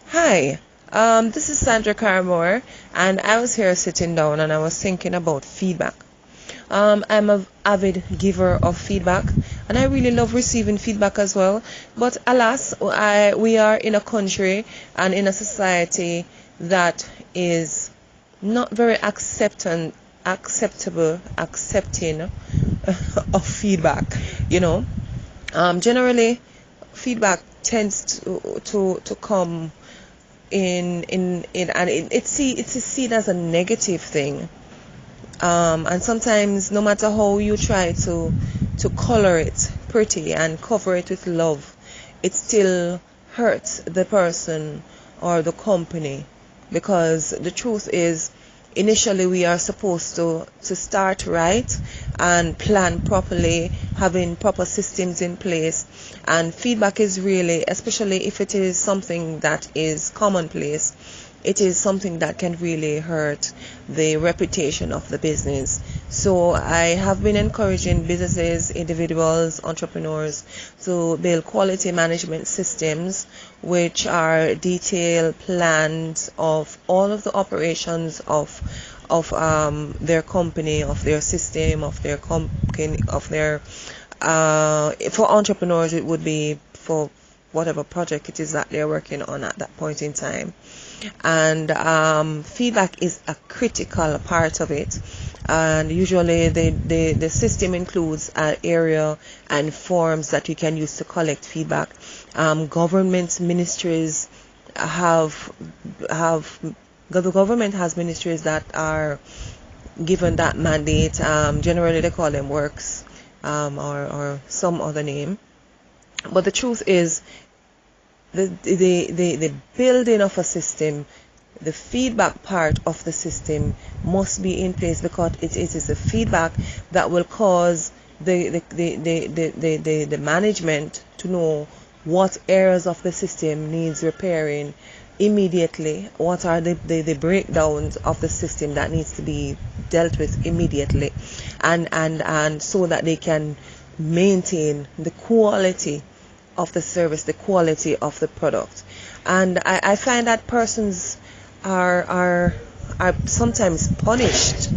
Hi, this is Sandra Carr-Moore, and I was here sitting down and I was thinking about feedback. I'm an avid giver of feedback, and I really love receiving feedback as well. But alas, we are in a country and in a society that is not very accepting of feedback. You know, generally, feedback tends to come in and it's seen as a negative thing, and sometimes no matter how you try to color it pretty and cover it with love, it still hurts the person or the company, because the truth is, initially we are supposed to start right and plan properly, having proper systems in place. And feedback is really, especially if it is something that is commonplace, it is something that can really hurt the reputation of the business. So I have been encouraging businesses, individuals, entrepreneurs to build quality management systems which are detailed plans of all of the operations of their company, of their system, of their company, of their for entrepreneurs it would be for whatever project it is that they're working on at that point in time. And feedback is a critical part of it, and usually the system includes an area and forms that you can use to collect feedback. Government ministries have the government has ministries that are given that mandate. Generally they call them works, or some other name. But the truth is, the building of a system, the feedback part of the system must be in place, because it is the feedback that will cause the management to know what areas of the system needs repairing immediately, what are the breakdowns of the system that needs to be dealt with immediately, and so that they can maintain the quality of the service, the quality of the product. And I find that persons are sometimes punished.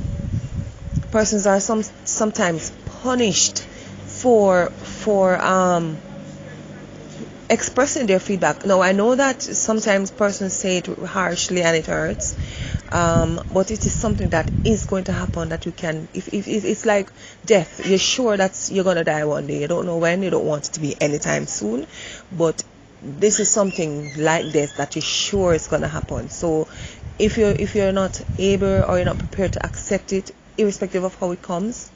Persons are sometimes punished for expressing their feedback. Now I know that sometimes persons say it harshly and it hurts, but it is something that is going to happen, that you can, if it's like death, you're sure that you're going to die one day. You don't know when, you don't want it to be anytime soon, but this is something like death that you're sure is going to happen. So if you're not able, or you're not prepared to accept it, irrespective of how it comes,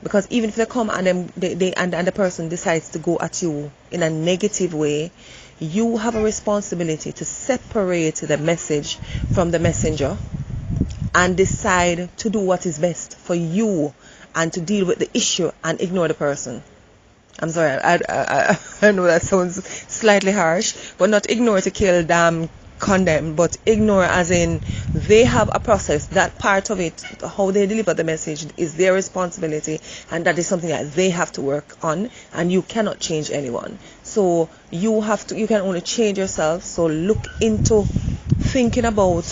because even if they come and and the person decides to go at you in a negative way, you have a responsibility to separate the message from the messenger and decide to do what is best for you, and to deal with the issue and ignore the person. I'm sorry, I know that sounds slightly harsh, but not ignore to kill, damn, condemn, but ignore as in they have a process. That part of it, how they deliver the message, is their responsibility, and that is something that they have to work on, and you cannot change anyone. So you can only change yourself. So look into thinking about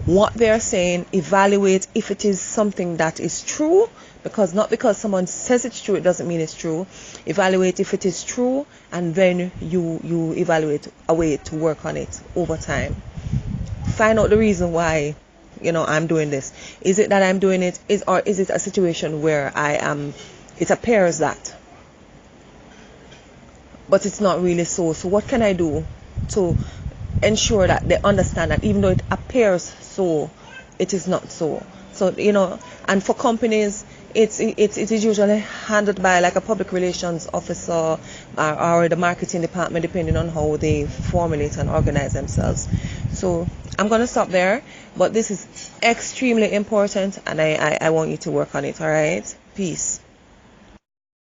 what they are saying, evaluate if it is something that is true, because not because someone says it's true it doesn't mean it's true. Evaluate if it is true, and then you evaluate a way to work on it over time. Find out the reason why I'm doing this. Is it that I'm doing it, or is it a situation where it appears that, but it's not really so. So what can I do to ensure that they understand that even though it appears so, it is not so. So and for companies, it is usually handled by like a public relations officer, or the marketing department, depending on how they formulate and organize themselves. So I'm going to stop there, but this is extremely important, and I want you to work on it. All right, peace.